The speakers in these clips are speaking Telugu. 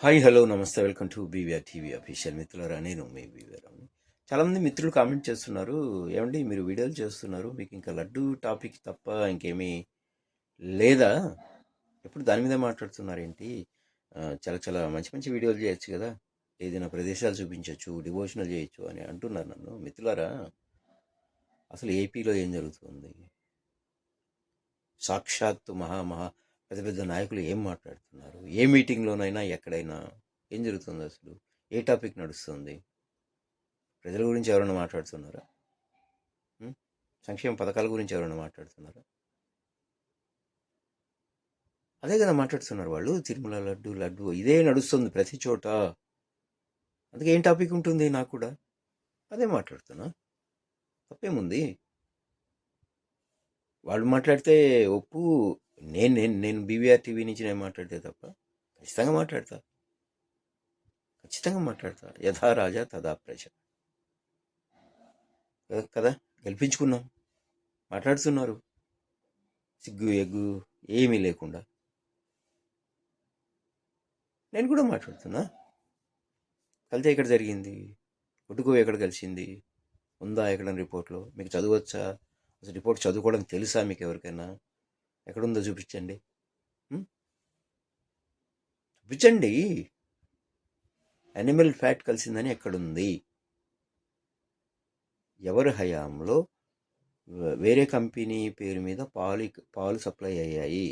హాయ్ హలో నమస్తే welcome to BVR TV official మిత్రులారా నేను మీ బీవీఆర్. చాలామంది మిత్రులు కామెంట్ చేస్తున్నారు, ఏమండి మీరు వీడియోలు చేస్తున్నారు, మీకు ఇంకా లడ్డు టాపిక్ తప్ప ఇంకేమీ లేదా, ఎప్పుడు దాని మీద మాట్లాడుతున్నారు ఏంటి? చాలా చాలా మంచి మంచి వీడియోలు చేయొచ్చు కదా, ఏదైనా ప్రదేశాలు చూపించవచ్చు, డివోషనల్ చేయొచ్చు అని అంటున్నారు నన్ను. మిత్రులారా, అసలు ఏపీలో ఏం జరుగుతుంది? సాక్షాత్తు మహా పెద్ద పెద్ద నాయకులు ఏం మాట్లాడుతున్నారు? ఏ మీటింగ్లోనైనా ఎక్కడైనా ఏం జరుగుతుంది? అసలు ఏ టాపిక్ నడుస్తుంది? ప్రజల గురించి ఎవరైనా మాట్లాడుతున్నారా? సంక్షేమ పథకాల గురించి ఎవరైనా మాట్లాడుతున్నారా? అదే కదా మాట్లాడుతున్నారు వాళ్ళు. తిరుమల లడ్డు లడ్డు ఇదే నడుస్తుంది ప్రతి చోట. అందుకే ఏం టాపిక్ ఉంటుంది? నాకు కూడా అదే మాట్లాడుతున్నా. తప్పేముంది? వాళ్ళు మాట్లాడితే ఒప్పు. నేను నేను నేను బీవీఆర్ టీవీ నుంచి నేను మాట్లాడితే తప్ప ఖచ్చితంగా మాట్లాడతా. ఖచ్చితంగా మాట్లాడతా. యథా రాజా తదా ప్రజ కదా. గెలిపించుకున్నాం, మాట్లాడుతున్నారు సిగ్గు ఎగ్గు ఏమీ లేకుండా. నేను కూడా మాట్లాడుతున్నా. కలితే ఎక్కడ జరిగింది? కొట్టుకు ఎక్కడ కలిసింది? ఉందా ఎక్కడ రిపోర్ట్లో? మీకు చదవచ్చా? అసలు రిపోర్ట్ చదువుకోవడం తెలుసా మీకు ఎవరికైనా? ఎక్కడుందో చూపించండి. చూపించండి. యానిమల్ ఫ్యాట్ కలిసిందని ఎక్కడుంది? ఎవరి హయాంలో వేరే కంపెనీ పేరు మీద పాలు సప్లై అయ్యాయి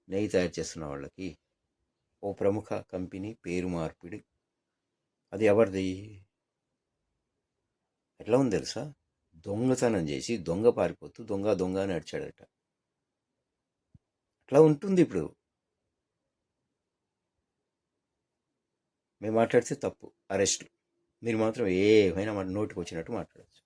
నెయ్యి తయారు చేస్తున్న వాళ్ళకి? ఓ ప్రముఖ కంపెనీ పేరు మార్పిడి. అది ఎవరిది? ఎట్లా ఉంది తెలుసా? దొంగతనం చేసి దొంగ పారిపోతూ దొంగ దొంగ అని అడిచాడట. అట్లా ఉంటుంది ఇప్పుడు. మేము మాట్లాడితే తప్పు, అరెస్ట్. మీరు మాత్రం ఏమైనా నోటికి వచ్చినట్టు మాట్లాడచ్చు.